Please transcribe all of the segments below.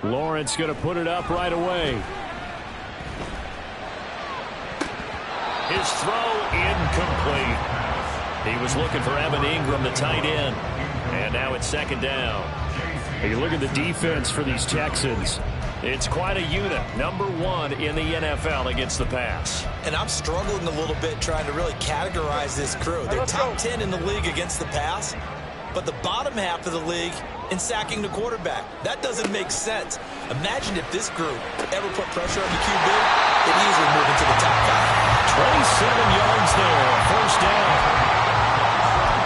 Lawrence going to put it up right away. His throw incomplete. He was looking for Evan Ingram, the tight end. And now it's second down. You look at the defense for these Texans. It's quite a unit. Number 1 in the NFL against the pass. And I'm struggling a little bit trying to really categorize this crew. They're top 10 in the league against the pass, but the bottom half of the league in sacking the quarterback. That doesn't make sense. Imagine if this group ever put pressure on the QB, they'd easily move into the top 5. 27 yards there, first down.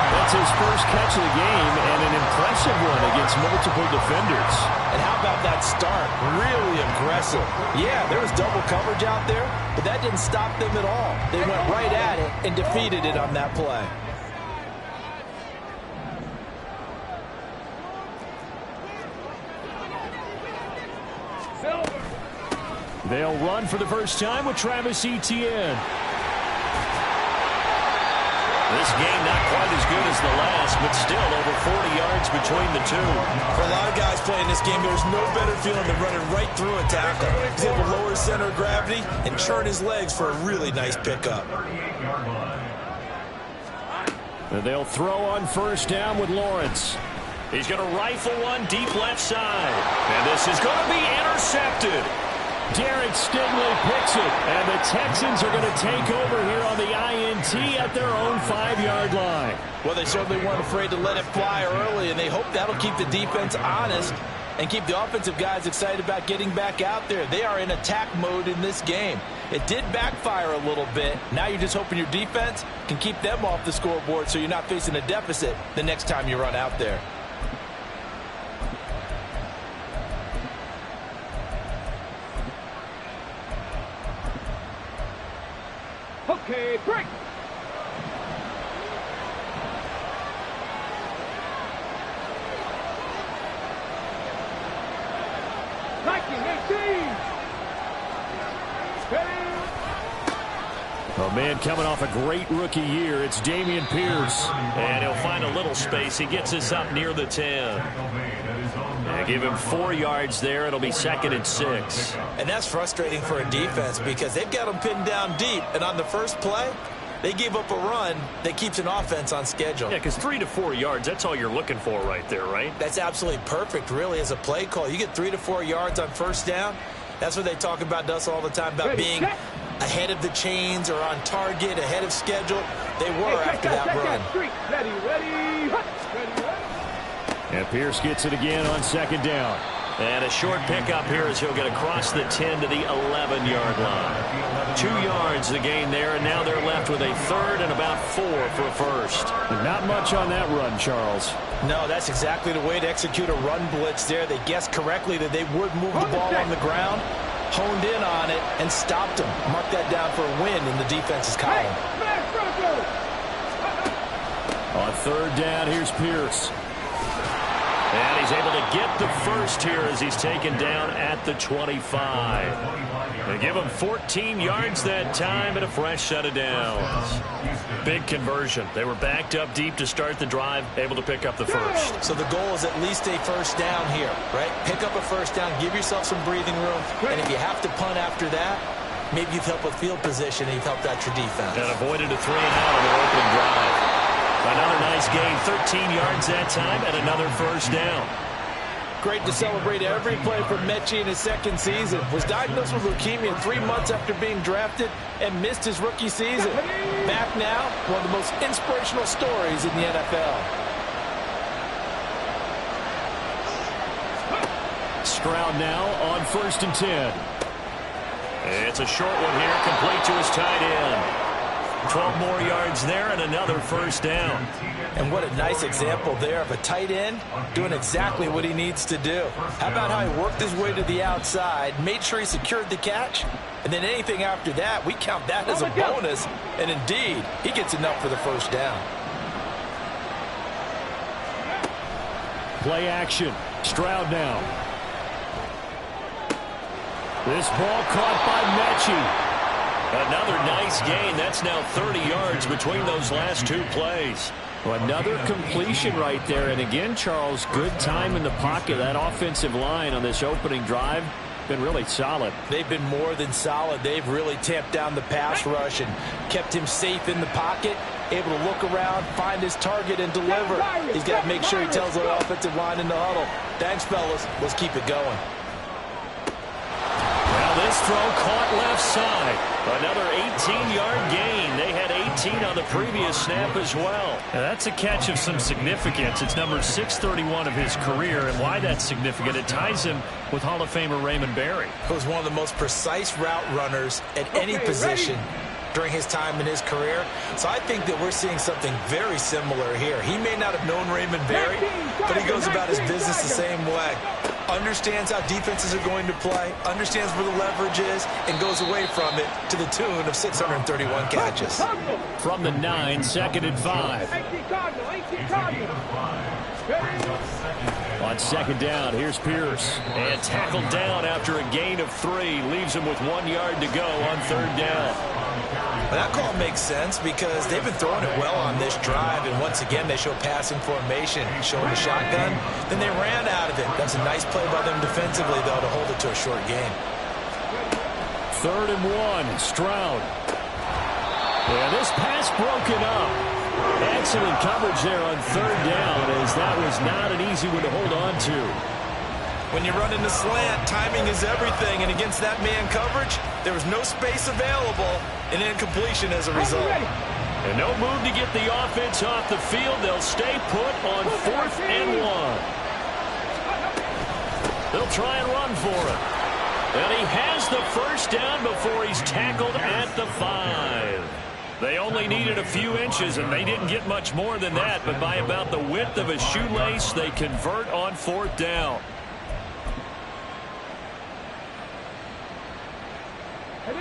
That's his first catch of the game, and an impressive one against multiple defenders. And how about that start? Really aggressive. Yeah, there was double coverage out there, but that didn't stop them at all. They went right at it and defeated it on that play. They'll run for the first time with Travis Etienne. This game not quite as good as the last, but still over 40 yards between the two. For a lot of guys playing this game, there's no better feeling than running right through a tackle. He's able to lower his center of gravity and churn his legs for a really nice pickup. And they'll throw on first down with Lawrence. He's going to rifle one deep left side. And this is going to be intercepted. Derek Stingley picks it, and the Texans are going to take over here on the INT at their own 5-yard line. Well, they certainly weren't afraid to let it fly early, and they hope that'll keep the defense honest and keep the offensive guys excited about getting back out there. They are in attack mode in this game. It did backfire a little bit. Now you're just hoping your defense can keep them off the scoreboard so you're not facing a deficit the next time you run out there. Okay, break. A man coming off a great rookie year. It's Dameon Pierce. And he'll find a little space. He gets us up near the 10. And give him 4 yards there. It'll be 2nd and 6. And that's frustrating for a defense because they've got them pinned down deep. And on the first play, they gave up a run that keeps an offense on schedule. Yeah, because 3 to 4 yards, that's all you're looking for right there, right? That's absolutely perfect, really, as a play call. You get 3 to 4 yards on first down. That's what they talk about to us all the time, about being ahead of the chains or on target, ahead of schedule. They were after that run. And Pierce gets it again on 2nd down. And a short pickup here as he'll get across the 10 to the 11-yard line. 2 yards the gain there, and now they're left with a 3rd and about 4 for a first. Not much on that run, Charles. No, that's exactly the way to execute a run blitz there. They guessed correctly that they would move the ball on the ground, honed in on it, and stopped them. Mark that down for a win in the defense's column. On 3rd down, here's Pierce. And he's able to get the first here as he's taken down at the 25. They give him 14 yards that time and a fresh set of downs. Big conversion. They were backed up deep to start the drive, able to pick up the first. So the goal is at least a first down here, right? Pick up a first down, give yourself some breathing room, and if you have to punt after that, maybe you've helped with field position and you've helped out your defense. And avoided a 3-and-out on their opening drive. Another nice gain, 13 yards that time, and another first down. Great to celebrate every play for Mechie in his 2nd season. Was diagnosed with leukemia 3 months after being drafted and missed his rookie season. Back now, one of the most inspirational stories in the NFL. Stroud now on 1st and 10. It's a short one here, complete to his tight end. 12 more yards there and another first down. And what a nice example there of a tight end doing exactly what he needs to do. How about how he worked his way to the outside, made sure he secured the catch, and then anything after that, we count that as a bonus. And indeed, he gets enough for the first down. Play action. Stroud now. This ball caught by Mechie. Another nice gain. That's now 30 yards between those last 2 plays. Well, another completion right there. And again, Charles, good time in the pocket. That offensive line on this opening drive been really solid. They've been more than solid. They've really tamped down the pass rush and kept him safe in the pocket, able to look around, find his target, and deliver. He's got to make sure he tells the offensive line in the huddle, thanks, fellas. Let's keep it going. Well, this throw caught left side. Another 18-yard gain. They had 18 on the previous snap as well. Now, that's a catch of some significance. It's number 631 of his career, and why that's significant, it ties him with Hall of Famer Raymond Berry. He was one of the most precise route runners at any position during his time in his career. So I think that we're seeing something very similar here. He may not have known Raymond Berry, but he goes about his business the same way. Understands how defenses are going to play, understands where the leverage is, and goes away from it to the tune of 631 catches. From the 9, 2nd and 5. On 2nd down, here's Pierce. And tackled down after a gain of 3. Leaves him with 1 yard to go on 3rd down. Well, that call makes sense because they've been throwing it well on this drive, and once again they show passing formation, showing the shotgun. Then they ran out of it. That's a nice play by them defensively, though, to hold it to a short gain. 3rd and 1, Stroud. Yeah, this pass broken up. Excellent coverage there on 3rd down, as that was not an easy one to hold on to. When you run in the slant, timing is everything, and against that man coverage, there was no space available, and incompletion as a result. And no move to get the offense off the field. They'll stay put on 4th and 1. They'll try and run for it. And he has the first down before he's tackled at the 5. They only needed a few inches, and they didn't get much more than that, but by about the width of a shoelace, they convert on 4th down.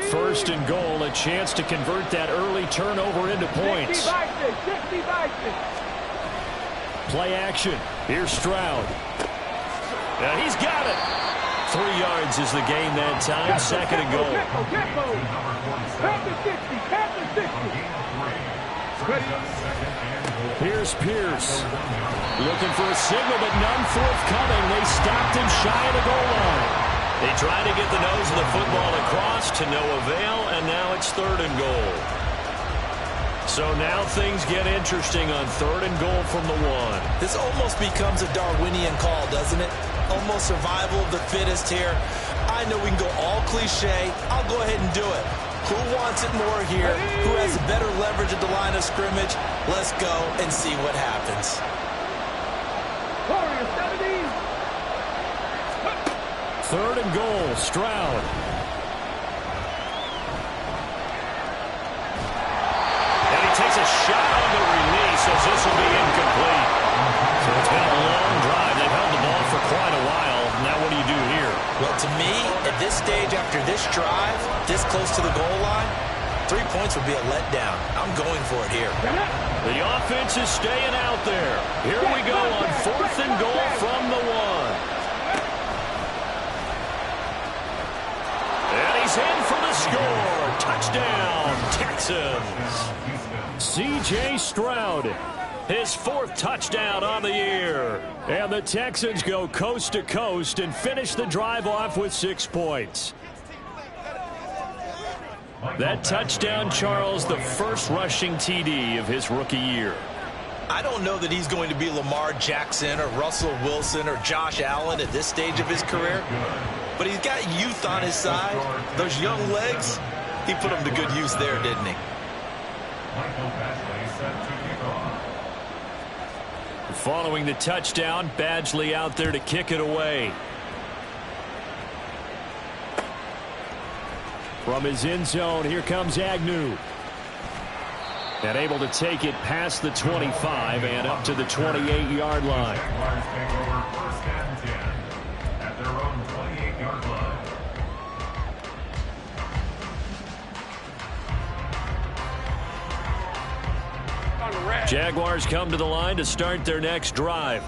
First and goal, a chance to convert that early turnover into points. Play action. Here's Stroud. Now he's got it. 3 yards is the gain that time. 2nd and goal. Here's Pierce. Looking for a signal, but none forthcoming. They stopped him shy of the goal line. They try to get the nose of the football across to no avail, and now it's 3rd and goal. So now things get interesting on 3rd and goal from the 1. This almost becomes a Darwinian call, doesn't it? Almost survival of the fittest here. I know we can go all cliche. I'll go ahead and do it. Who wants it more here? Who has better leverage at the line of scrimmage? Let's go and see what happens. 3rd and goal, Stroud. And he takes a shot on the release as this will be incomplete. So it's been a long drive. They've held the ball for quite a while. Now what do you do here? Well, to me, at this stage after this drive, this close to the goal line, 3 points would be a letdown. I'm going for it here. The offense is staying out there. Here we go on 4th and goal from the 1. And he's in for the score. Touchdown, Texans. C.J. Stroud. His 4th touchdown on the year. And the Texans go coast to coast and finish the drive off with 6 points. That touchdown, Charles, the first rushing TD of his rookie year. I don't know that he's going to be Lamar Jackson or Russell Wilson or Josh Allen at this stage of his career, but he's got youth on his side. Those young legs, he put them to good use there, didn't he? Following the touchdown, Badgley out there to kick it away. From his end zone, here comes Agnew. And able to take it past the 25 and up to the 28-yard line. Jaguars come to the line to start their next drive.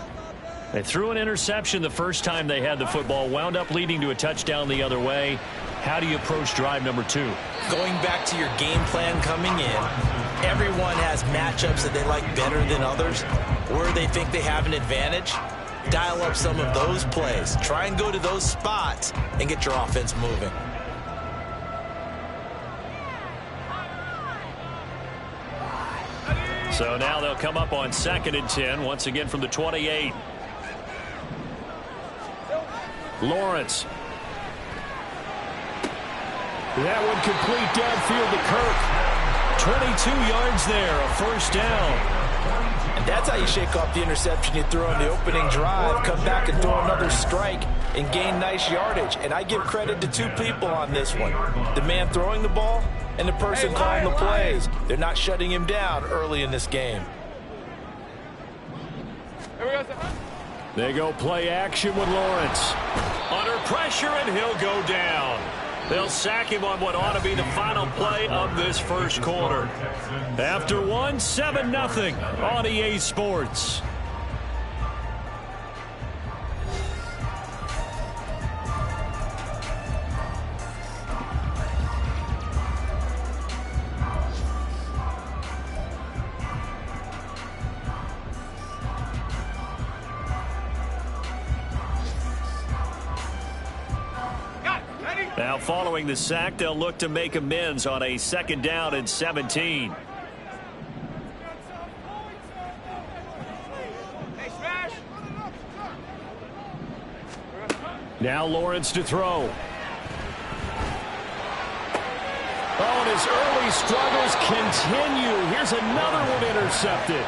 They threw an interception the first time they had the football, wound up leading to a touchdown the other way. How do you approach drive number 2? Going back to your game plan coming in, everyone has matchups that they like better than others, where they think they have an advantage. Dial up some of those plays. Try and go to those spots and get your offense moving. So now they'll come up on 2nd and 10, once again from the 28. Lawrence. That one complete downfield to Kirk. 22 yards there, a first down. And that's how you shake off the interception you throw on the opening drive, come back and throw another strike and gain nice yardage. And I give credit to two people on this one. The man throwing the ball and the person calling the plays. They're not shutting him down early in this game. They go play action with Lawrence. Under pressure, and he'll go down. They'll sack him on what ought to be the final play of this first quarter. After one, 7-0 on EA Sports. Now following the sack, they'll look to make amends on a 2nd down and 17. Now Lawrence to throw. Oh, and his early struggles continue. Here's another one intercepted.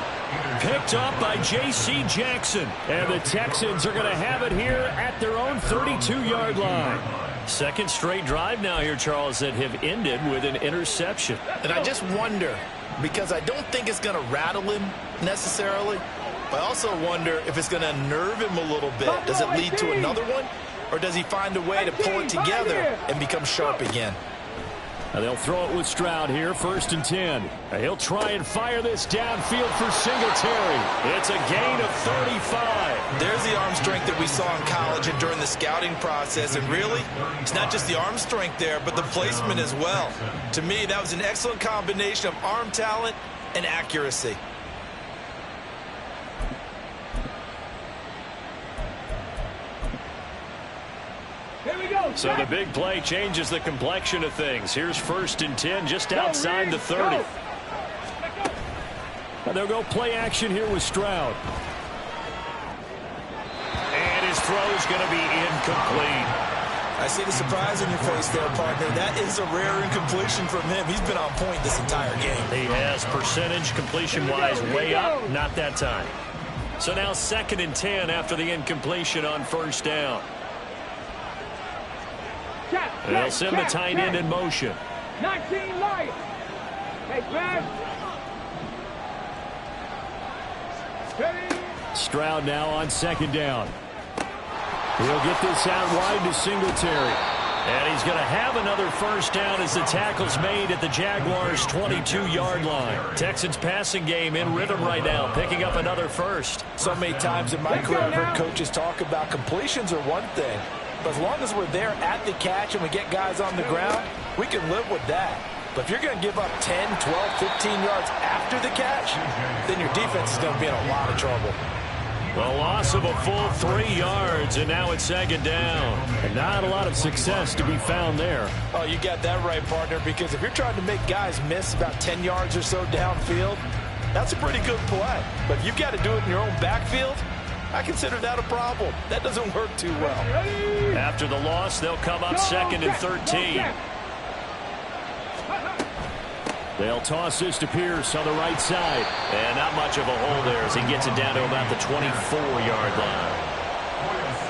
Picked up by J.C. Jackson. And the Texans are going to have it here at their own 32-yard line. Second straight drive now here, Charles, that have ended with an interception. And I just wonder, because I don't think it's going to rattle him necessarily, but I also wonder if it's going to nerve him a little bit. Does it lead to another one, or does he find a way to pull it together and become sharp again? Now they'll throw it with Stroud here, 1st and 10. He'll try and fire this downfield for Singletary. It's a gain of 35. There's the arm strength that we saw in college and during the scouting process. And really, it's not just the arm strength there, but the placement as well. To me, that was an excellent combination of arm talent and accuracy. So the big play changes the complexion of things. Here's 1st and 10 just outside the 30. They'll go play action here with Stroud. And his throw's going to be incomplete. I see the surprise in your face there, partner. That is a rare incompletion from him. He's been on point this entire game. He has percentage completion-wise way up. Not that time. So now 2nd and 10 after the incompletion on 1st down. They'll send the tight end in motion. 19 Lions. Hey, man. Stroud now on 2nd down. He'll get this out wide to Singletary. And he's going to have another 1st down as the tackle's made at the Jaguars' 22-yard line. Texans passing game in rhythm right now, picking up another 1st. So many times in my career, I've heard coaches talk about completions are one thing. But as long as we're there at the catch and we get guys on the ground, we can live with that. But if you're going to give up 10, 12, 15 yards after the catch, then your defense is going to be in a lot of trouble. The loss of a full 3 yards, and now it's 2nd down. And not a lot of success to be found there. Oh, you got that right, partner, because if you're trying to make guys miss about 10 yards or so downfield, that's a pretty good play. But if you've got to do it in your own backfield, I consider that a problem. That doesn't work too well. After the loss, they'll come up 2nd and 13. They'll toss this to Pierce on the right side. And not much of a hole there as he gets it down to about the 24-yard line.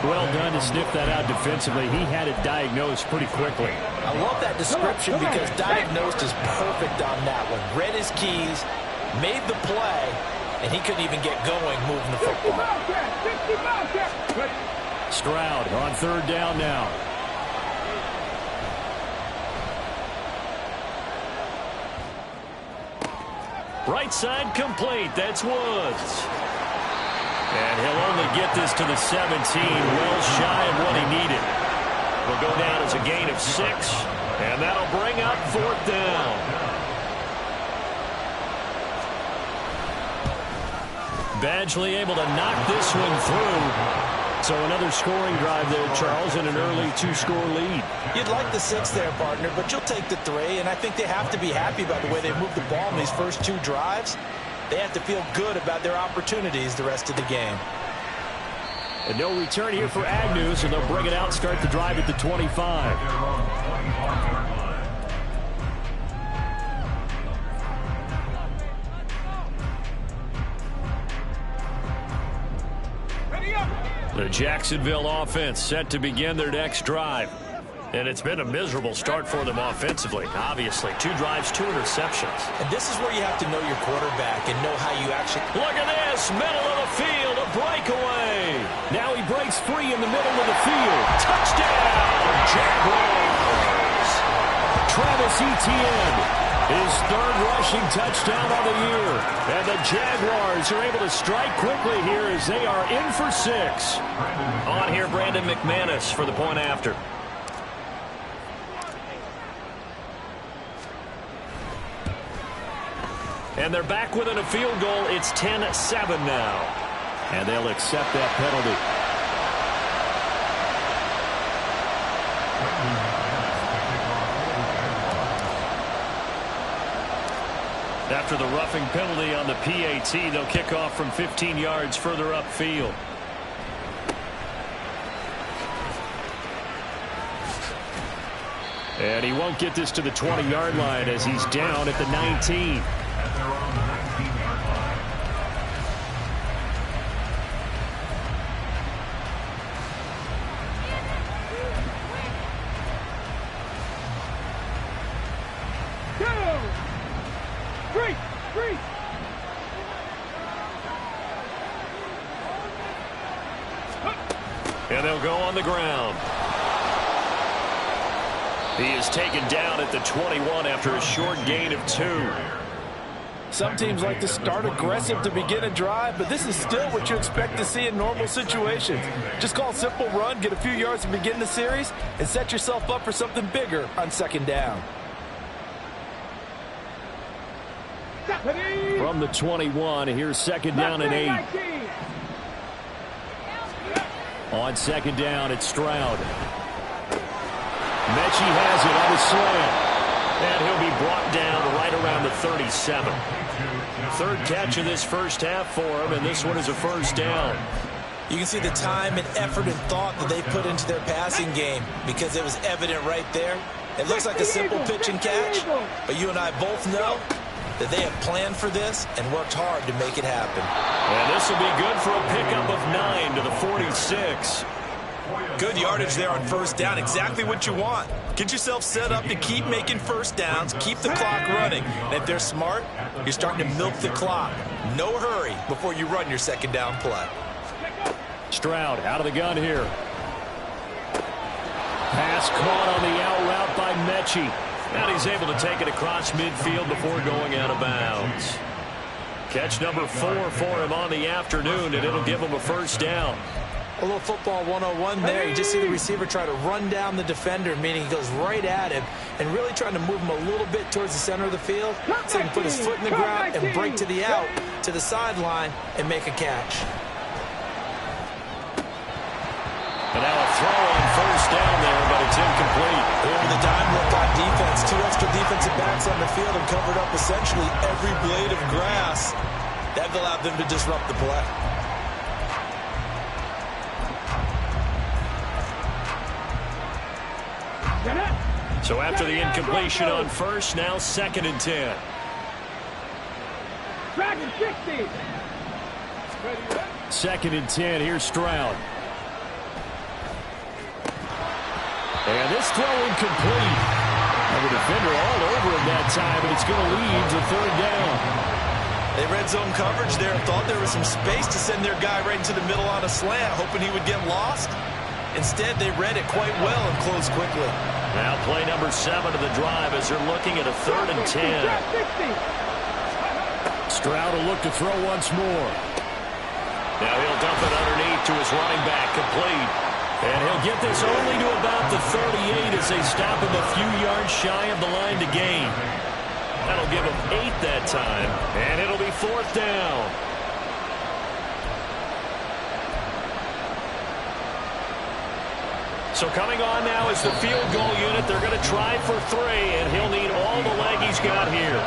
Well done to sniff that out defensively. He had it diagnosed pretty quickly. I love that description because diagnosed is perfect on that one. Read his keys, made the play, and he couldn't even get going moving the football. Stroud on 3rd down now. Right side complete. That's Woods. And he'll only get this to the 17, well shy of what he needed. Will go down as a gain of 6, and that'll bring up 4th down. Badgley able to knock this one through. So another scoring drive there, Charles, and an early 2-score lead. You'd like the 6 there, partner, but you'll take the 3, and I think they have to be happy about the way they moved the ball in these first 2 drives. They have to feel good about their opportunities the rest of the game. And no return here for Agnew, so they'll bring it out, start the drive at the 25. The Jacksonville offense set to begin their next drive. And it's been a miserable start for them offensively. Obviously, 2 drives, 2 interceptions. And this is where you have to know your quarterback and know how you actually... Look at this, middle of the field, a breakaway. Now he breaks free in the middle of the field. Touchdown, Jaguars. Travis Etienne, his 3rd rushing touchdown of the year. And the Jaguars are able to strike quickly here as they are in for 6. On here, Brandon McManus for the point after. And they're back within a field goal. It's 10-7 now. And they'll accept that penalty. After the roughing penalty on the PAT, they'll kick off from 15 yards further upfield. And he won't get this to the 20-yard line as he's down at the 19. And they'll go on the ground. He is taken down at the 21 after a short gain of 2. Some teams like to start aggressive to begin a drive, but this is still what you expect to see in normal situations. Just call a simple run, get a few yards to begin the series, and set yourself up for something bigger on 2nd down. From the 21, here's 2nd down and 8. On 2nd down, it's Stroud. Mechie has it on a slant. And he'll be brought down right around the 37. 3rd catch of this first half for him, and this one is a 1st down. You can see the time and effort and thought that they put into their passing game because it was evident right there. It looks like a simple pitch and catch, but you and I both know that they have planned for this and worked hard to make it happen. And this will be good for a pickup of 9 to the 46. Good yardage there on 1st down. Exactly what you want. Get yourself set up to keep making 1st downs, keep the clock running. And if they're smart, you're starting to milk the clock. No hurry before you run your 2nd down play. Stroud out of the gun here. Pass caught on the out route by Mechie. And he's able to take it across midfield before going out of bounds. Catch number 4 for him on the afternoon, and it'll give him a 1st down. A little football 101 there. You just see the receiver try to run down the defender, meaning he goes right at him and really trying to move him a little bit towards the center of the field so he can put his foot in the ground and break to the out, to the sideline, and make a catch. And now a throw on 1st down there, but it's incomplete. Over the dime look on defense. 2 extra defensive backs on the field and covered up essentially every blade of grass. That allowed them to disrupt the play. So after the incompletion on 1st, now 2nd and 10. Dragon 60. 2nd and 10. Here's Stroud. And this throw incomplete. And the defender all over him that time, and it's going to lead to 3rd down. They read zone coverage there and thought there was some space to send their guy right into the middle on a slant, hoping he would get lost. Instead, they read it quite well and closed quickly. Now play number 7 of the drive as they're looking at a 3rd and 10. Stroud will look to throw once more. Now he'll dump it underneath to his running back, complete. And he'll get this only to about the 38 as they stop him a few yards shy of the line to gain. That'll give him 8 that time, and it'll be 4th down. So coming on now is the field goal unit. They're going to try for 3, and he'll need all the leg he's got here.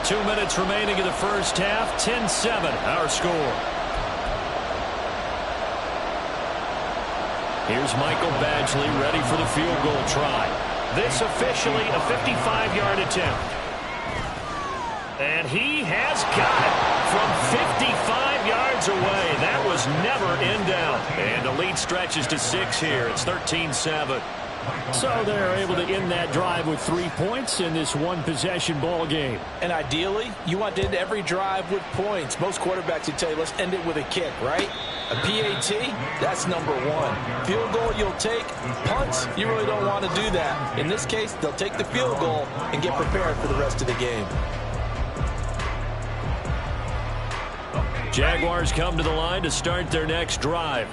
2 minutes remaining in the first half. 10-7 our score. Here's Michael Badgley ready for the field goal try. This officially a 55-yard attempt. And he has got it from 55 yards away. That was never in doubt. And the lead stretches to 6 here. It's 13-7. So they're able to end that drive with 3 points in this one-possession ball game. And ideally, you want to end every drive with points. Most quarterbacks would tell you, let's end it with a kick, right? A PAT, that's number 1. Field goal you'll take. Punts, you really don't want to do that. In this case, they'll take the field goal and get prepared for the rest of the game. Jaguars come to the line to start their next drive.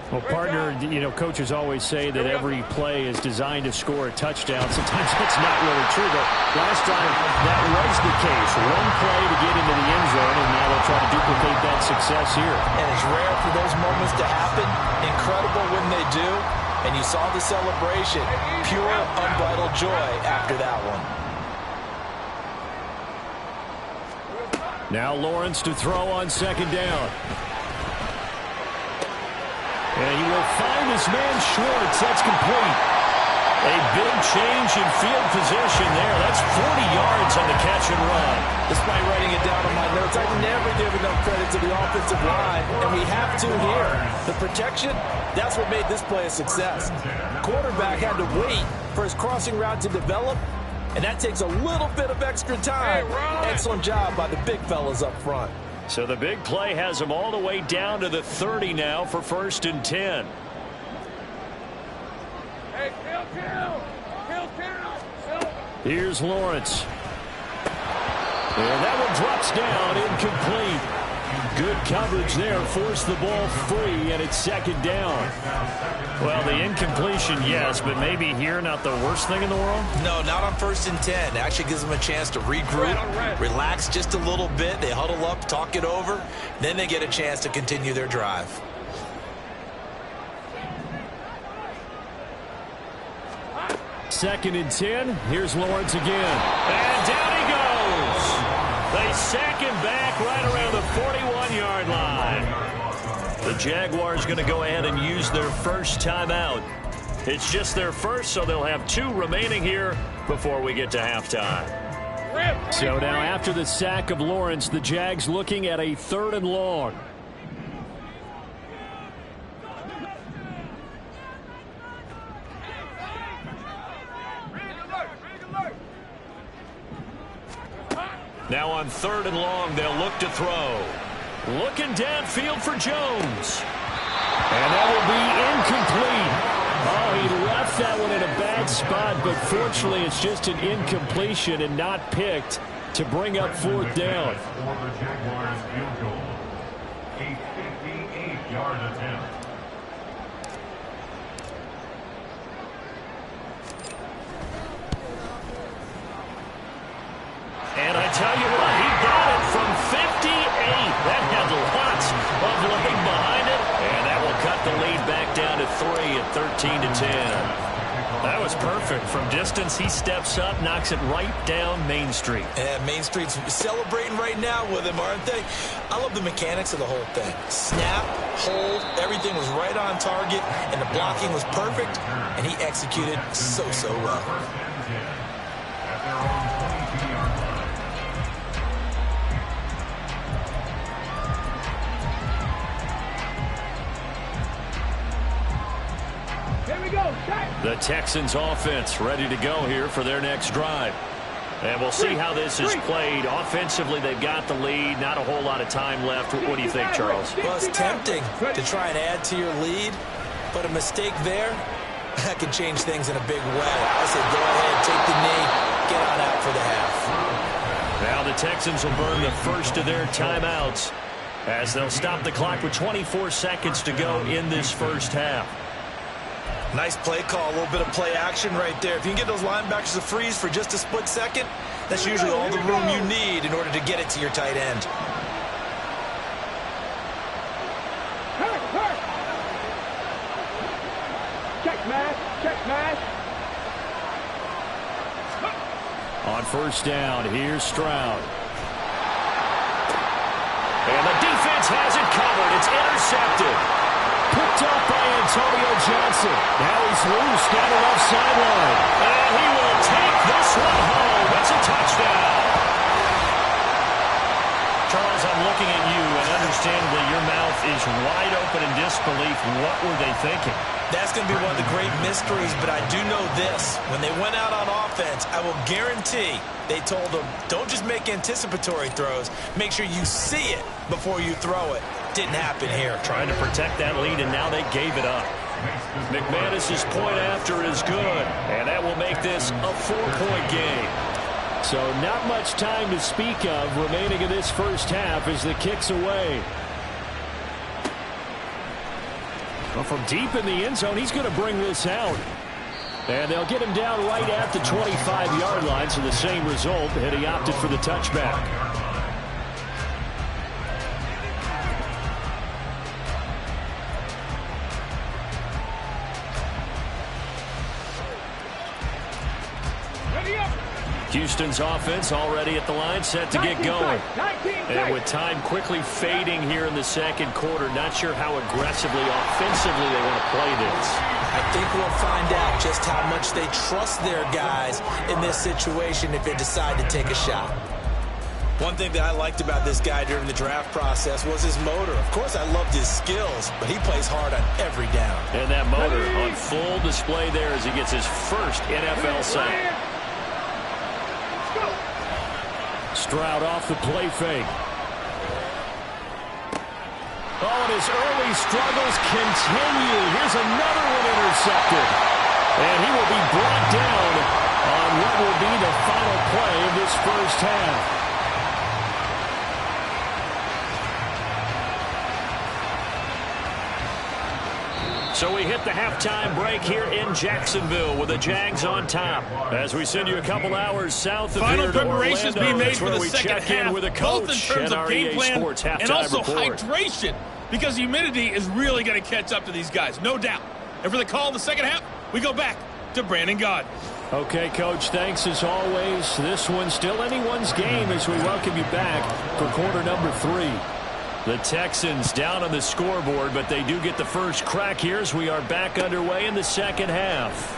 Well, partner, coaches always say that every play is designed to score a touchdown. Sometimes that's not really true, but last time that was the case. One play to get into the end zone, and now they'll try to duplicate that success here. And it's rare for those moments to happen. Incredible when they do. And you saw the celebration. Pure, unbridled joy after that one. Now Lawrence to throw on second down. And he will find his man Schwartz. That's complete. A big change in field position there. That's 40 yards on the catch and run. Despite writing it down on my notes, I never give enough credit to the offensive line, and we have to here. The protection, that's what made this play a success. The quarterback had to wait for his crossing route to develop, and that takes a little bit of extra time. Excellent job by the big fellas up front. So the big play has them all the way down to the 30 now for 1st and 10. Hey, Here's Lawrence. And that one drops down, incomplete. Good coverage there, forced the ball free, and it's second down. Well, the incompletion, yes, but maybe here not the worst thing in the world? No, not on 1st and 10. It actually gives them a chance to regroup, relax just a little bit. They huddle up, talk it over. Then they get a chance to continue their drive. Second and 10. Here's Lawrence again. And down he goes. They sack him back right around the 41-yard line. The Jaguars going to go ahead and use their first timeout. It's just their first, so they'll have 2 remaining here before we get to halftime. So now after the sack of Lawrence, the Jags looking at a 3rd and long. Now on 3rd and long, they'll look to throw. Looking downfield for Jones. And that will be incomplete. Oh, he left that one in a bad spot, but fortunately it's just an incompletion and not picked to bring up 4th down. A 58-yard attempt. And I tell you what, he got it from 58. That had lots of leg behind it. And that will cut the lead back down to 3 at 13-10. That was perfect. From distance, he steps up, knocks it right down Main Street. And Main Street's celebrating right now with him, aren't they? I love the mechanics of the whole thing. Snap, hold, everything was right on target, and the blocking was perfect, and he executed so well. The Texans offense ready to go here for their next drive. And we'll see how this is played. Offensively, they've got the lead. Not a whole lot of time left. What do you think, Charles? Well, it's tempting to try and add to your lead, but a mistake there, that can change things in a big way. I say go ahead, take the knee, get on out for the half. Now the Texans will burn the first of their timeouts as they'll stop the clock with 24 seconds to go in this first half. Nice play call, a little bit of play action right there. If you can get those linebackers to freeze for just a split second, that's usually all the room you need in order to get it to your tight end. smash. Check smash. On first down, here's Stroud. And the defense has it covered. It's intercepted. Picked up by Antonio Johnson. Now he's loose down the left sideline. And he will take this one home. It's a touchdown. Charles, I'm looking at you, and understandably your mouth is wide open in disbelief. What were they thinking? That's going to be one of the great mysteries, but I do know this. When they went out on offense, I will guarantee they told them, don't just make anticipatory throws. Make sure you see it before you throw it. Didn't happen here. Trying to protect that lead, and now they gave it up. McManus's point after is good, and that will make this a 4-point game. So not much time to speak of remaining in this first half as the kick's away. Well, from deep in the end zone, he's going to bring this out. And they'll get him down right at the 25-yard line, so the same result, and he opted for the touchback. Houston's offense already at the line, set to get going. And with time quickly fading here in the second quarter, not sure how aggressively, offensively they want to play this. I think we'll find out just how much they trust their guys in this situation if they decide to take a shot. One thing that I liked about this guy during the draft process was his motor. Of course, I loved his skills, but he plays hard on every down. And that motor on full display there as he gets his first NFL sack. Stroud off the play fake. Oh, and his early struggles continue. Here's another one intercepted. And he will be brought down on what will be the final play of this first half. So we hit the halftime break here in Jacksonville with the Jags on top. As we send you a couple hours south of Final here to preparations Orlando, being made that's for where the we second check in half, with a both in coach terms and of our game EA plan Sports halftime and also report. hydration, because humidity is really going to catch up to these guys, no doubt. And for the call in the second half, we go back to Brandon Gaudin. Okay, Coach, thanks as always. This one's still anyone's game as we welcome you back for quarter number 3. The Texans down on the scoreboard, but they do get the first crack here as we are back underway in the second half.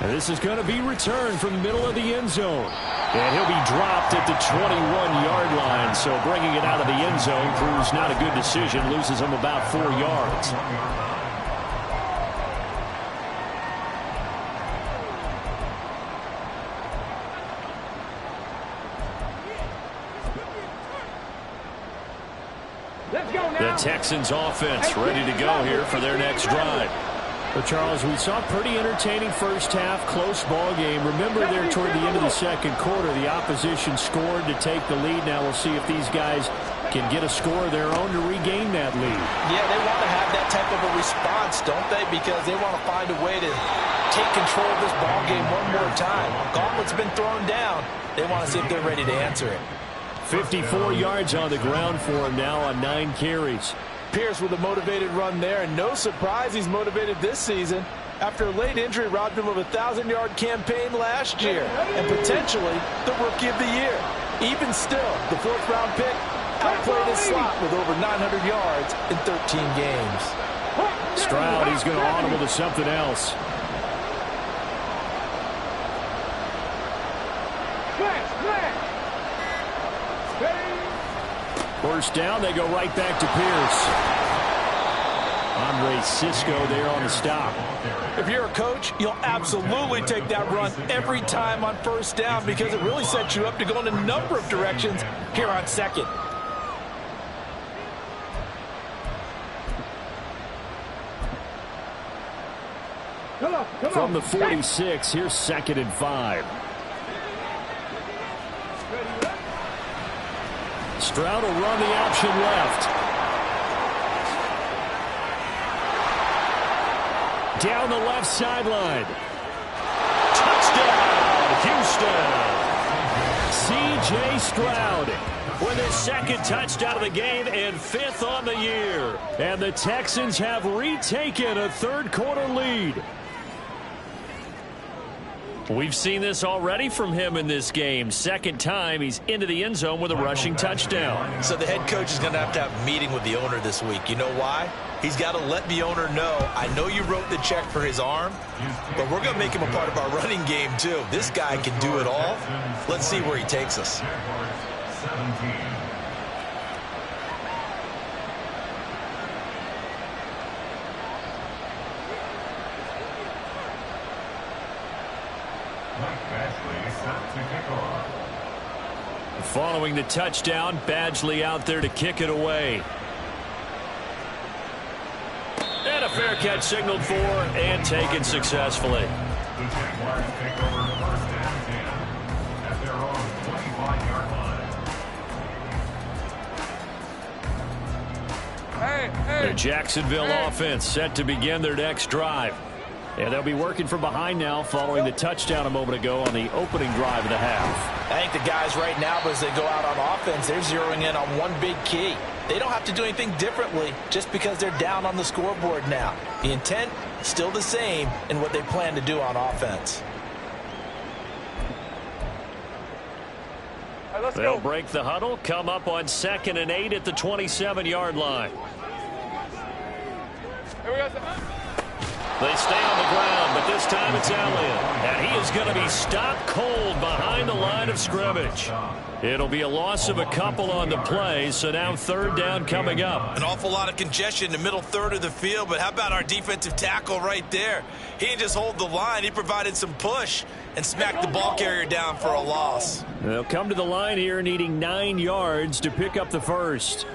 And this is going to be returned from the middle of the end zone. And he'll be dropped at the 21-yard line. So bringing it out of the end zone proves not a good decision. Loses him about 4 yards. The Texans offense ready to go here for their next drive. Well, Charles, we saw a pretty entertaining first half, close ball game. Remember there toward the end of the second quarter, the opposition scored to take the lead. Now we'll see if these guys can get a score of their own to regain that lead. Yeah, they want to have that type of a response, don't they? Because they want to find a way to take control of this ball game one more time. Gauntlet's been thrown down. They want to see if they're ready to answer it. 54 yards on the ground for him now on 9 carries. Pierce with a motivated run there, and no surprise he's motivated this season after a late injury robbed him of a 1,000-yard campaign last year and potentially the Rookie of the Year. Even still, the 4th-round pick outplayed his slot with over 900 yards in 13 games. Stroud, he's going to audible to something else. First down, they go right back to Pierce. Andre Cisco there on the stop. If you're a coach, you'll absolutely take that run every time on first down because it really sets you up to go in a number of directions here on second. From the 46, here's 2nd and 5. Stroud will run the option left. Down the left sideline. Touchdown, Houston. C.J. Stroud with his 2nd touchdown of the game and 5th on the year. And the Texans have retaken a 3rd quarter lead. We've seen this already from him in this game. Second time he's into the end zone with a rushing touchdown. So the head coach is going to have a meeting with the owner this week. You know why? He's got to let the owner know, I know you wrote the check for his arm, but we're going to make him a part of our running game too. This guy can do it all. Let's see where he takes us. Following the touchdown, Badgley out there to kick it away. And a fair catch signaled for and taken successfully. The Jaguars take over first and 10 at their own 25-yard line. The Jacksonville offense set to begin their next drive. And they'll be working from behind now following the touchdown a moment ago on the opening drive of the half. I think the guys right now, as they go out on offense, they're zeroing in on one big key. They don't have to do anything differently just because they're down on the scoreboard now. The intent still the same in what they plan to do on offense. They'll break the huddle, come up on 2nd and 8 at the 27-yard line. They stay on the ground, but this time it's Elliott. And he is going to be stopped cold behind the line of scrimmage. It'll be a loss of a couple on the play, so now 3rd down coming up. An awful lot of congestion in the middle third of the field, but how about our defensive tackle right there? He didn't just hold the line, he provided some push and smacked the ball carrier down for a loss. They'll come to the line here needing 9 yards to pick up the first.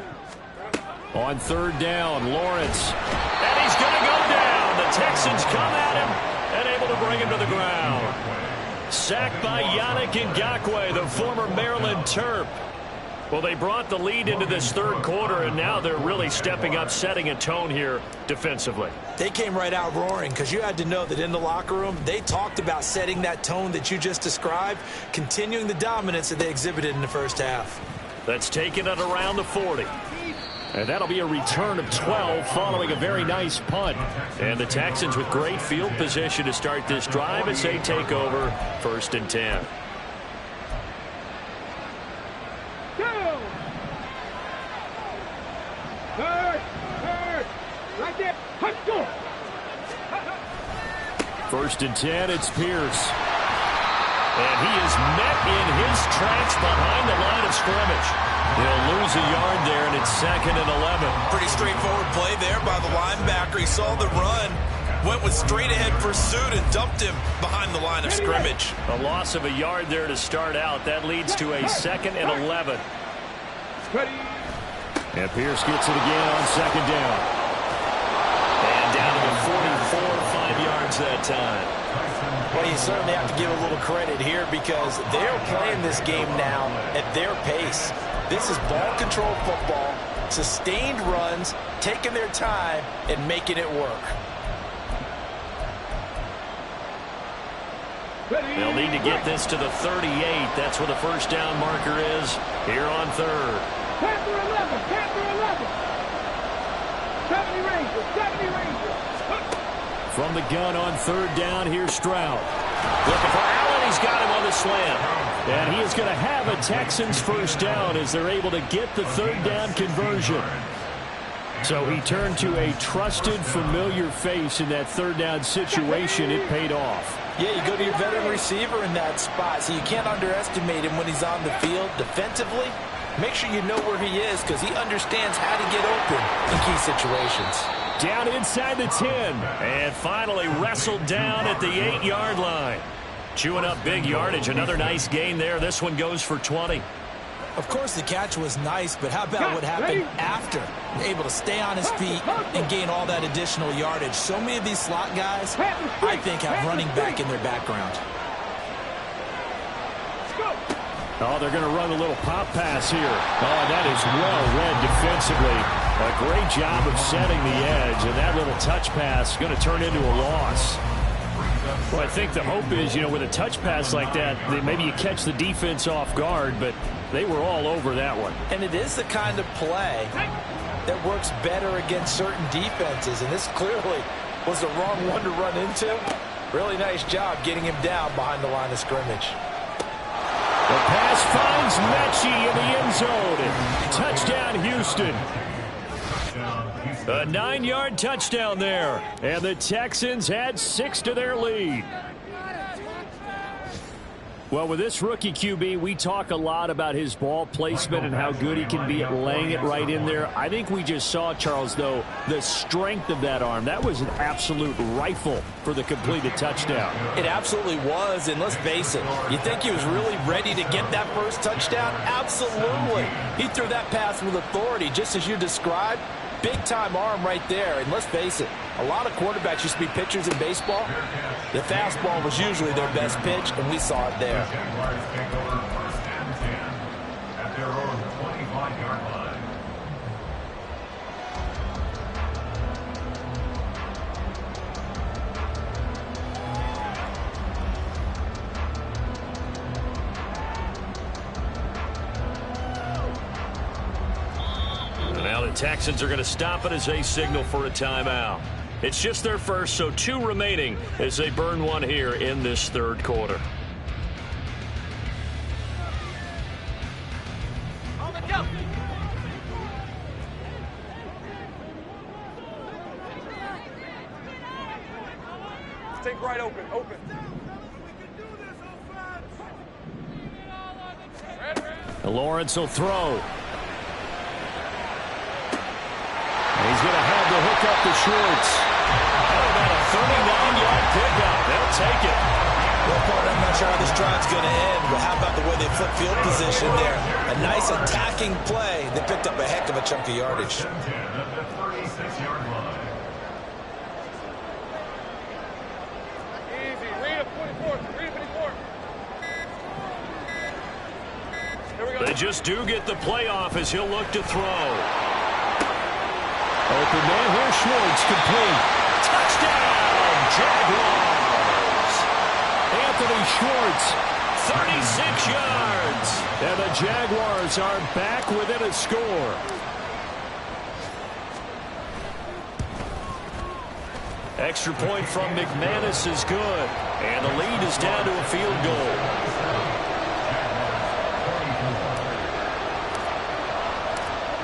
On 3rd down, Lawrence. And he's going to go down. The Texans come at him and able to bring him to the ground. Sacked by Yannick Ngakoue, the former Maryland Terp. Well, they brought the lead into this 3rd quarter, and now they're really stepping up, setting a tone here defensively. They came right out roaring because you had to know that in the locker room, they talked about setting that tone that you just described, continuing the dominance that they exhibited in the first half. That's taken it around the 40. And that'll be a return of 12 following a very nice punt. And the Texans with great field position to start this drive as they take over 1st and 10. Right there. Let's go. 1st and 10, it's Pierce. And he is met in his tracks behind the line of scrimmage. He'll lose a yard there, and it's 2nd and 11. Pretty straightforward play there by the linebacker. He saw the run, went with straight-ahead pursuit, and dumped him behind the line of scrimmage. A loss of a yard there to start out. That leads to a 2nd and 11. And Pierce gets it again on 2nd down. And down to the 44, 5 yards that time. Well, you certainly have to give a little credit here because they're playing this game now at their pace. This is ball control football, sustained runs, taking their time, and making it work. They'll need to get this to the 38. That's where the 1st down marker is here on 3rd. Panther 11, Panther 11. 70 Rangers, 70 Rangers. From the gun on 3rd down, here's Stroud. Looking for Allen, he's got him on the slam. And he is going to have a Texans 1st down as they're able to get the 3rd down conversion. So he turned to a trusted, familiar face in that 3rd down situation. It paid off. Yeah, you go to your veteran receiver in that spot, so you can't underestimate him when he's on the field. Defensively, make sure you know where he is because he understands how to get open in key situations. Down inside the 10. And finally wrestled down at the 8-yard line. Chewing up big yardage. Another nice gain there. This one goes for 20. Of course, the catch was nice, but how about what happened after? Able to stay on his feet and gain all that additional yardage. So many of these slot guys, I think, have running back in their background. Oh, they're going to run a little pop pass here. Oh, that is well read defensively. A great job of setting the edge, and that little touch pass is going to turn into a loss. Well, I think the hope is, with a touch pass like that, maybe you catch the defense off guard, but they were all over that one. And it is the kind of play that works better against certain defenses, and this clearly was the wrong one to run into. Really nice job getting him down behind the line of scrimmage. The pass finds Mechie in the end zone. Touchdown, Houston. A 9-yard touchdown there. And the Texans add 6 to their lead. Well, with this rookie QB, we talk a lot about his ball placement and how good he can be at laying it right in there. I think we just saw, Charles, though, the strength of that arm. That was an absolute rifle for the completed touchdown. It absolutely was, and let's face it, you think he was really ready to get that first touchdown? Absolutely. He threw that pass with authority, just as you described. Big-time arm right there, and let's face it, a lot of quarterbacks used to be pitchers in baseball. The fastball was usually their best pitch, and we saw it there. Jaguars take over 1st and 10 at their own 25-yard line. Now the Texans are going to stop it as they signal for a timeout. It's just their first, so 2 remaining as they burn one here in this third quarter. Take right open. Lawrence will throw. He's going to have the hook up to Schwartz. How about a 39-yard pickup? They'll take it. Well, Paul, I'm not sure how this drive's going to end, but how about the way they flip field position there? A nice attacking play. They picked up a heck of a chunk of yardage. 10 at the 36-yard line. Easy. Read it 44. Read it 54. Here we go. They just do get the playoff as he'll look to throw. Open man here, Schwartz, complete. Touchdown, Jaguars. Anthony Schwartz. 36 yards. And the Jaguars are back within a score. Extra point from McManus is good. And the lead is down to a field goal.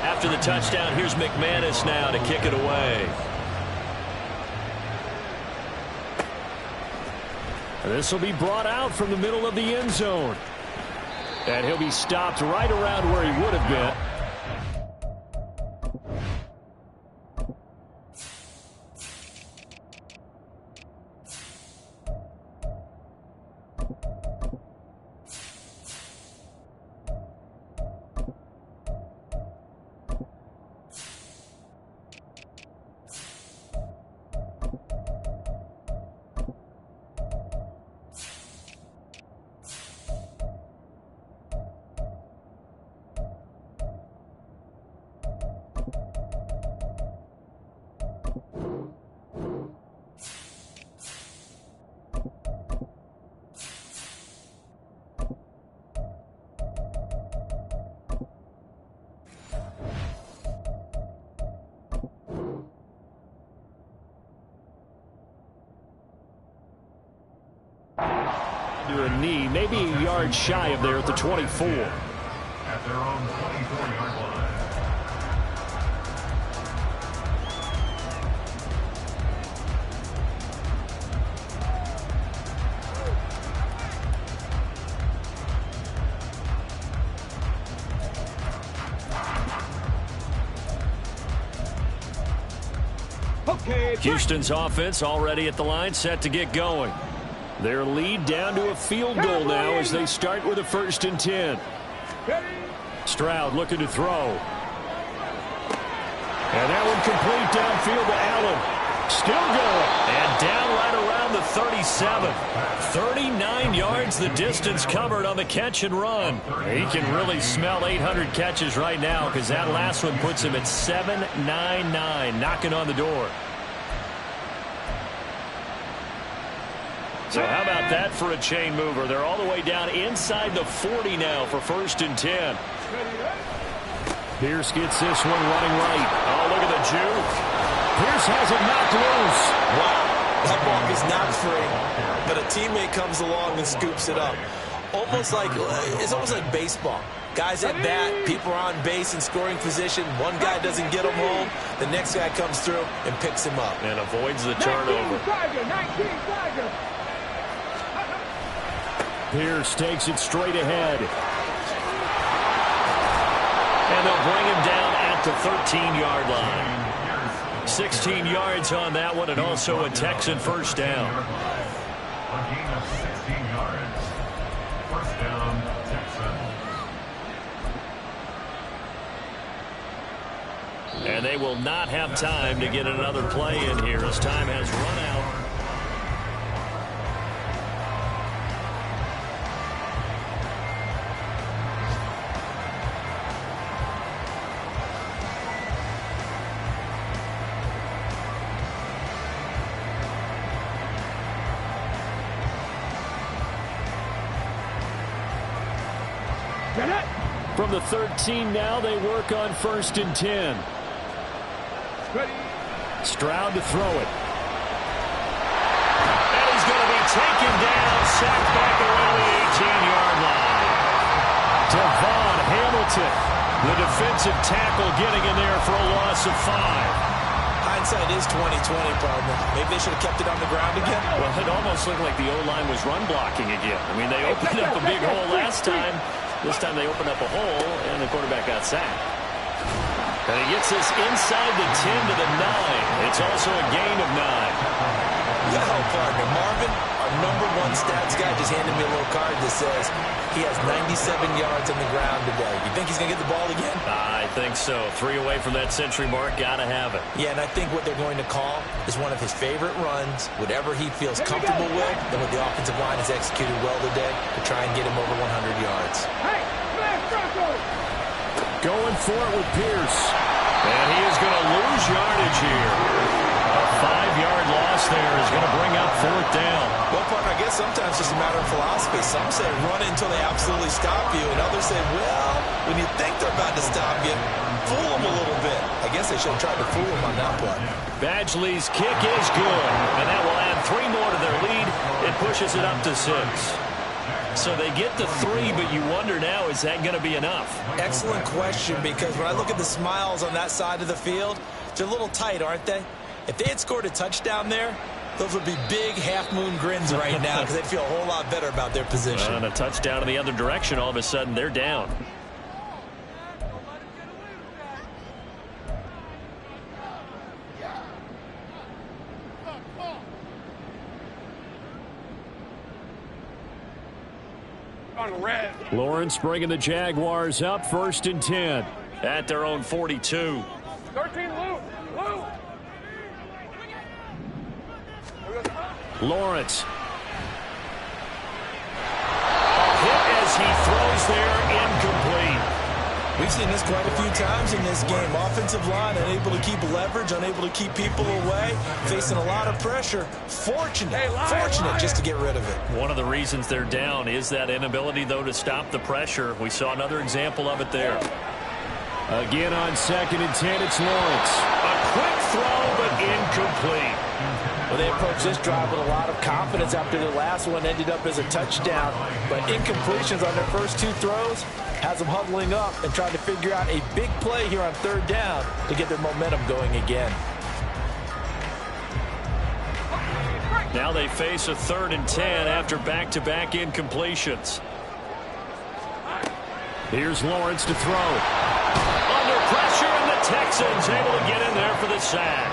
After the touchdown, here's McManus now to kick it away. This will be brought out from the middle of the end zone. And he'll be stopped right around where he would have been. To a knee, maybe a yard shy of there at the 24. At their own 24-yard line. Houston's offense already at the line, set to get going. Their lead down to a field goal now as they start with a 1st and 10. Stroud looking to throw. And that one complete downfield to Allen. Still going. And down right around the 37. 39 yards the distance covered on the catch and run. He can really smell 800 catches right now because that last one puts him at 799, knocking on the door. So how about that for a chain mover? They're all the way down inside the 40 now for 1st and 10. Pierce gets this one running right. Oh, look at the juke. Pierce has it knocked loose. Wow, that ball ball is not free, but a teammate comes along and scoops it up. It's almost like baseball. Guys at bat, people are on base in scoring position. One guy doesn't get him home. The next guy comes through and picks him up. And avoids the turnover. 19 Tiger. Pierce takes it straight ahead. And they'll bring him down at the 13-yard line. 16 yards on that one, and also a Texan first down. A gain of 16 yards. First down, Texans. And they will not have time to get another play in here as time has run out. From the 13 now, they work on 1st and 10. Ready. Stroud to throw it. And he's going to be taken down, sacked back around the 18-yard line. Devon Hamilton, The defensive tackle getting in there for a loss of 5. Hindsight is 20/20, partner. Maybe they should have kept it on the ground again. Well, it almost looked like the O-line was run blocking again. I mean, they opened up a big hole last time. This time they opened up a hole, and the quarterback got sacked. And he gets this inside the 10 to the 9. It's also a gain of 9. Yeah, partner. Marvin, our #1 stats guy, just handed me a little card that says he has 97 yards on the ground today. You think he's going to get the ball again? I think so. 3 away from that century mark. Got to have it. Yeah, and I think what they're going to call is one of his favorite runs, whatever he feels comfortable with, and what the offensive line has executed well today to try and get him over 100 yards. Hey, smash Bronco! Going for it with Pierce. And he is going to lose yardage here. A 5-yard loss there is going to bring up 4th down. Well, partner, I guess sometimes it's just a matter of philosophy. Some say run it until they absolutely stop you, and others say, well, when you think they're about to stop you, fool them a little bit. I guess they should have tried to fool them on that play. Badgley's kick is good, and that will add 3 more to their lead. It pushes it up to 6. So they get to 3, but you wonder now, is that going to be enough? Excellent question, because when I look at the smiles on that side of the field, they're a little tight, aren't they? If they had scored a touchdown there, those would be big half-moon grins right now because they'd feel a whole lot better about their position. And a touchdown in the other direction, all of a sudden, they're down. On red. Lawrence bringing the Jaguars up 1st and 10. At their own 42. 13, Lou. Lou. Lawrence. Hit as he throws there, incomplete. We've seen this quite a few times in this game. Offensive line unable to keep leverage, unable to keep people away, facing a lot of pressure. Fortunate just to get rid of it. One of the reasons they're down is that inability, though, to stop the pressure. We saw another example of it there. Again on 2nd and 10, it's Lawrence. A quick throw, but incomplete. Well, they approached this drive with a lot of confidence after the last one ended up as a touchdown. But incompletions on their first 2 throws has them huddling up and trying to figure out a big play here on 3rd down to get their momentum going again. Now they face a 3rd and 10 after back-to-back incompletions. Here's Lawrence to throw. Under pressure, and the Texans able to get in there for the sack.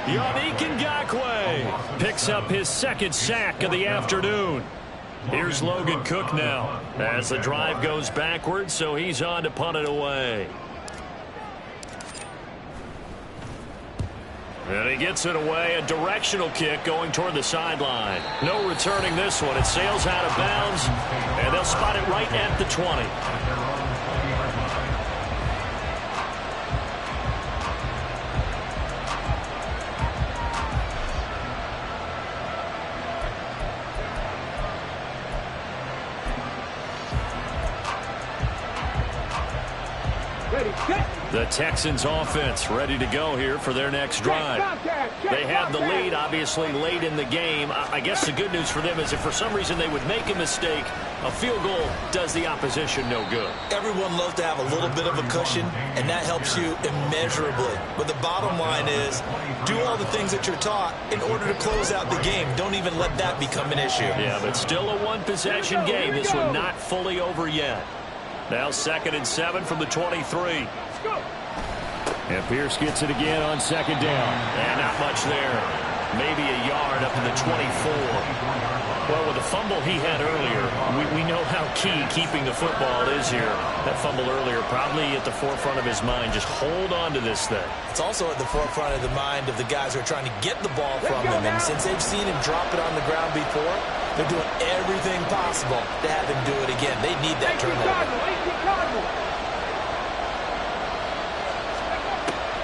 Yannick Ngakoue picks up his 2nd sack of the afternoon. Here's Logan Cook now as the drive goes backwards, so he's on to punt it away. And he gets it away, a directional kick going toward the sideline. No returning this one. It sails out of bounds, and they'll spot it right at the 20. Ready, set. The Texans offense ready to go here for their next drive. They have the lead, obviously, late in the game. I guess the good news for them is if for some reason they would make a mistake, a field goal does the opposition no good. Everyone loves to have a little bit of a cushion, and that helps you immeasurably. But the bottom line is, do all the things that you're taught in order to close out the game. Don't even let that become an issue. Yeah, but still a one-possession game. This one not fully over yet. Now 2nd and 7 from the 23. And Pierce gets it again on 2nd down. And not much there. Maybe a yard up to the 24. Well, with the fumble he had earlier, we know how key keeping the football is here. That fumble earlier probably at the forefront of his mind. Just hold on to this thing. It's also at the forefront of the mind of the guys who are trying to get the ball from him. And since they've seen him drop it on the ground before, they're doing everything possible to have him do it again. They need that turnover.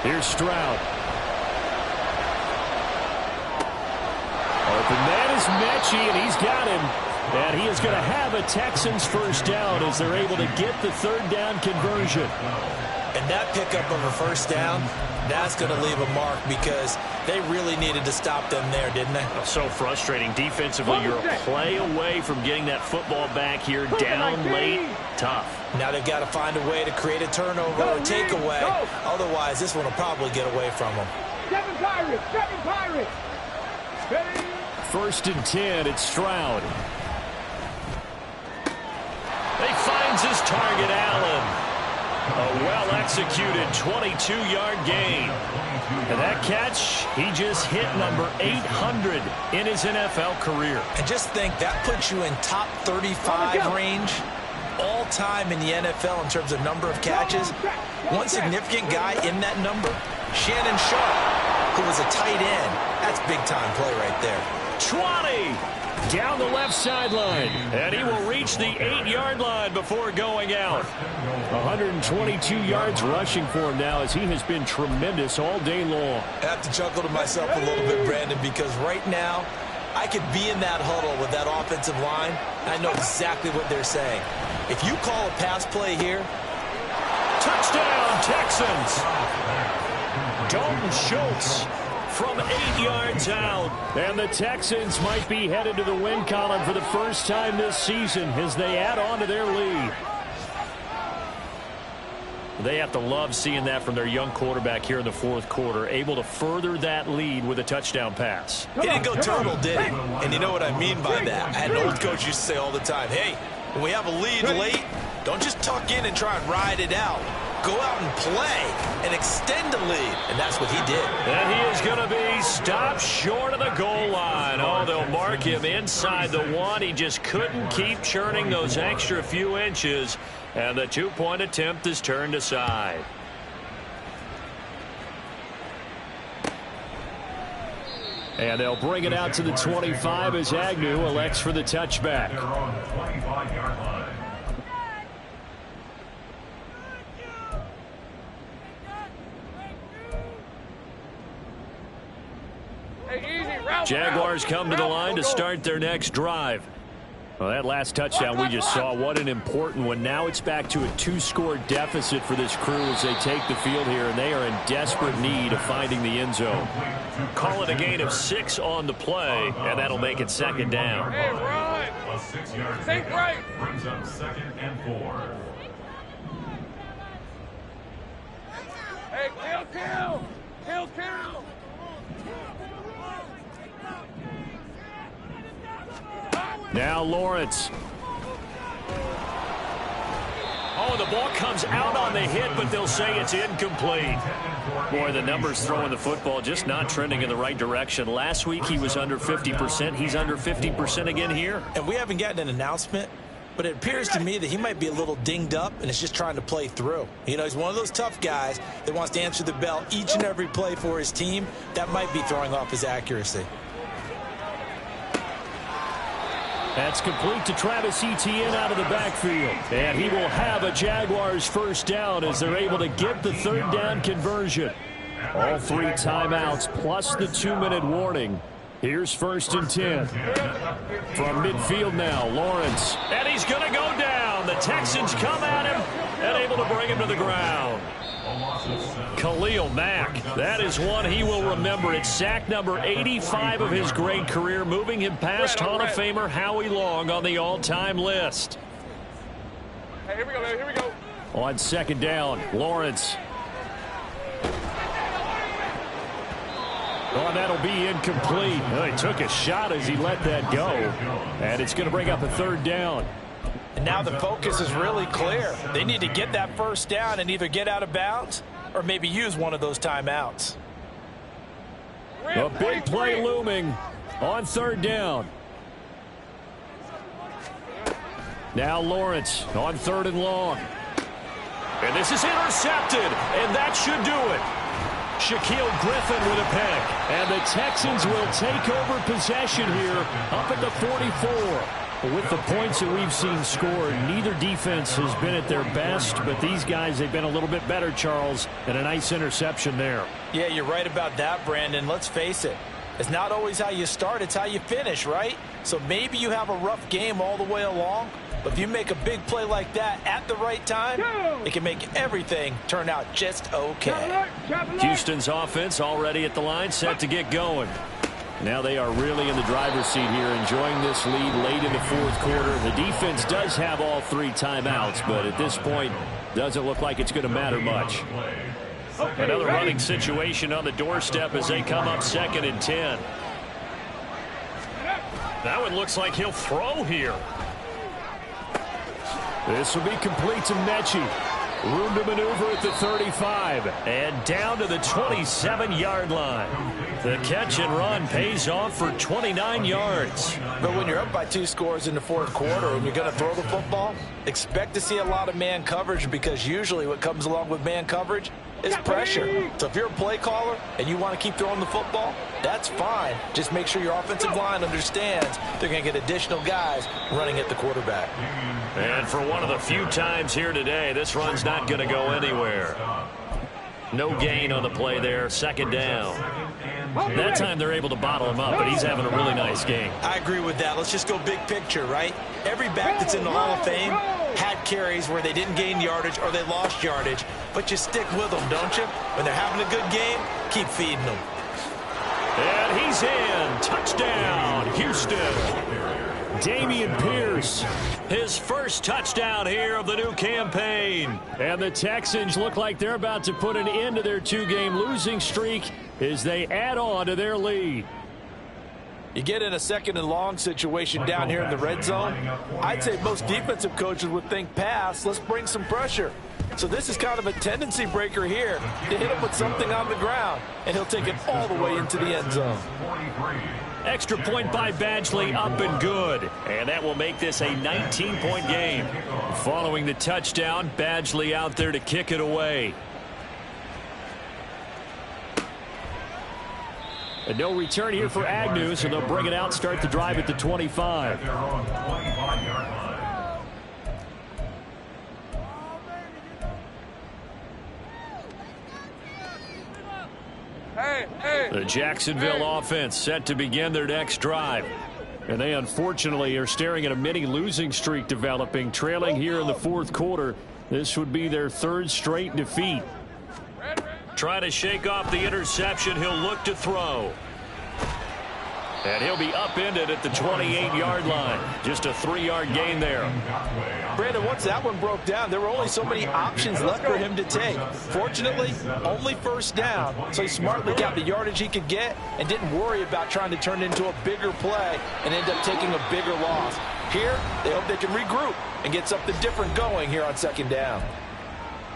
Here's Stroud. Open man is Mechie, and he's got him. And he is going to have a Texans first down as they're able to get the 3rd down conversion. And that pickup of a first down, that's going to leave a mark because they really needed to stop them there, didn't they? So frustrating. Defensively, you're a play away from getting that football back here down late. Tough. Now they've got to find a way to create a turnover or takeaway. Otherwise, this one will probably get away from them. 7 Pirates. 1st and 10, it's Stroud. He finds his target, Allen. A well-executed 22-yard gain. And that catch, he just hit number 800 in his NFL career. And just think, that puts you in top 35 range all time in the NFL in terms of number of catches. One significant guy in that number, Shannon Sharp, who was a tight end. That's big-time play right there. 20 down the left sideline, and he will reach the 8-yard line before going out. 122 yards rushing for him now as he has been tremendous all day long. I have to chuckle to myself a little bit, Brandon, because right now I could be in that huddle with that offensive line. I know exactly what they're saying. If you call a pass play here, touchdown Texans. Dalton Schultz from 8 yards out. And the Texans might be headed to the win column for the first time this season as they add on to their lead. They have to love seeing that from their young quarterback here in the 4th quarter, able to further that lead with a touchdown pass. He didn't go turtle, did he? And you know what I mean by that. I had an old coach used to say all the time, hey, when we have a lead late, don't just tuck in and try and ride it out. Go out and play and extend the lead. And that's what he did. And he is going to be stopped short of the goal line. Oh, they'll mark him inside the 1. He just couldn't keep churning those extra few inches. And the 2-point attempt is turned aside. And they'll bring it out to the 25 as Agnew elects for the touchback. Jaguars come to the line to start their next drive. Well, that last touchdown we just saw, what an important one. Now it's back to a 2-score deficit for this crew as they take the field here, and they are in desperate need of finding the end zone. Call it a gain of 6 on the play, and that'll make it 2nd down. Hey, run! A 6-yard Think gain right! brings up 2nd and 4. Hey, kill! Now Lawrence. Oh, the ball comes out on the hit, but they'll say it's incomplete. Boy, the numbers throwing the football just not trending in the right direction. Last week he was under 50%. He's under 50% again here. And we haven't gotten an announcement, but it appears to me that he might be a little dinged up and is just trying to play through. You know, he's one of those tough guys that wants to answer the bell each and every play for his team. That might be throwing off his accuracy. That's complete to Travis Etienne out of the backfield. And he will have a Jaguars first down as they're able to get the 3rd down conversion. All 3 timeouts plus the 2-minute warning. Here's 1st and 10. From midfield now, Lawrence. And he's going to go down. The Texans come at him and able to bring him to the ground. Khalil Mack, that is one he will remember. It's sack number 85 of his great career, moving him past Hall of Famer Howie Long on the all-time list. Hey, here we go, man. Here we go. On second down, Lawrence. Oh, that'll be incomplete. Oh, he took a shot as he let that go. And it's going to bring up a third down. And now the focus is really clear. They need to get that first down and either get out of bounds or maybe use one of those timeouts. A big play looming on third down. Now Lawrence on third and long. And this is intercepted, and that should do it. Shaquille Griffin with a pick. And the Texans will take over possession here up at the 44. With the points that we've seen scored, neither defense has been at their best, but these guys, they've been a little bit better, Charles, and a nice interception there. Yeah, you're right about that, Brandon. Let's face it. It's not always how you start, it's how you finish, right? So maybe you have a rough game all the way along, but if you make a big play like that at the right time, it can make everything turn out just okay. Houston's offense already at the line, set to get going. Now they are really in the driver's seat here, enjoying this lead late in the fourth quarter. The defense does have all three timeouts, but at this point, doesn't look like it's going to matter much. Another running situation on the doorstep as they come up second and 10. That one looks like he'll throw here. This will be complete to Mechie. Room to maneuver at the 35. And down to the 27-yard line. The catch and run pays off for 29 yards. But when you're up by 2 scores in the fourth quarter and you're going to throw the football, expect to see a lot of man coverage, because usually what comes along with man coverage is pressure. So if you're a play caller and you want to keep throwing the football, that's fine. Just make sure your offensive line understands they're going to get additional guys running at the quarterback. And for one of the few times here today, this run's not going to go anywhere. No gain on the play there, second down. That time they're able to bottle him up, but he's having a really nice game. I agree with that. Let's just go big picture, right? Every back that's in the Hall of Fame had carries where they didn't gain yardage or they lost yardage, but you stick with them, don't you? When they're having a good game, keep feeding them. And he's in. Touchdown, Houston. Dameon Pierce, his first touchdown here of the new campaign. And the Texans look like they're about to put an end to their 2-game losing streak as they add on to their lead. You get in a second and long situation down here in the red zone, I'd say most defensive coaches would think pass, let's bring some pressure. So this is kind of a tendency breaker here to hit him with something on the ground, and he'll take it all the way into the end zone. Extra point by Badgley, up and good. And that will make this a 19-point game. Following the touchdown, Badgley out there to kick it away. And no return here for Agnew, so they'll bring it out, start the drive at the 25. The Jacksonville offense set to begin their next drive. And they unfortunately are staring at a mini losing streak developing, trailing here in the fourth quarter. This would be their 3rd straight defeat. Trying to shake off the interception, he'll look to throw. And he'll be upended at the 28-yard line. Just a 3-yard gain there. Brandon, once that one broke down, there were only so many options left for him to take. Fortunately, only first down, so he smartly got the yardage he could get and didn't worry about trying to turn it into a bigger play and end up taking a bigger loss. Here, they hope they can regroup and get something different going here on second down.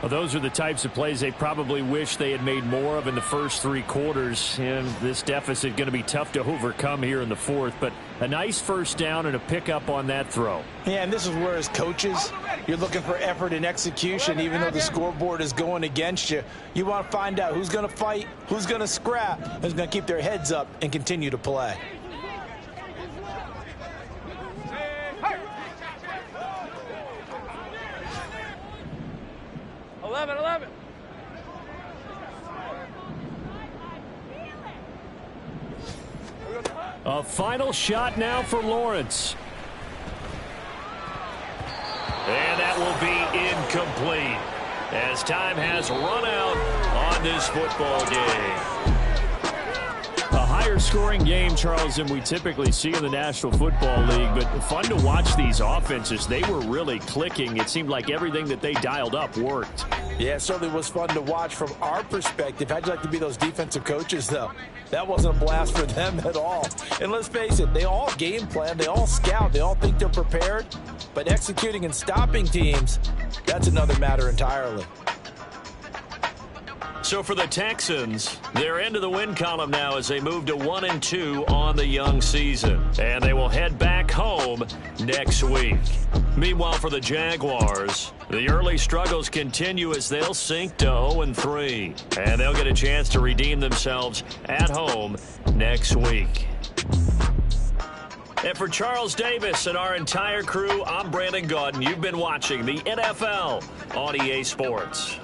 Well, those are the types of plays they probably wish they had made more of in the first 3 quarters. And this deficit going to be tough to overcome here in the fourth. But a nice first down and a pickup on that throw. Yeah, and this is where, as coaches, you're looking for effort and execution. Even though the scoreboard is going against you, you want to find out who's going to fight, who's going to scrap, who's going to keep their heads up and continue to play. A final shot now for Lawrence. And that will be incomplete. as time has run out on this football game. A higher scoring game, Charles, than we typically see in the National Football League, but fun to watch these offenses. They were really clicking. It seemed like everything that they dialed up worked. Yeah, it certainly was fun to watch from our perspective. How'd you like to be those defensive coaches, though? That wasn't a blast for them at all. And let's face it, they all game plan, they all scout, they all think they're prepared, but executing and stopping teams, that's another matter entirely. So for the Texans, they're into the win column now as they move to 1-2 on the young season. And they will head back home next week. Meanwhile, for the Jaguars, the early struggles continue as they'll sink to 0-3. And they'll get a chance to redeem themselves at home next week. And for Charles Davis and our entire crew, I'm Brandon Gaudin. You've been watching the NFL on EA Sports.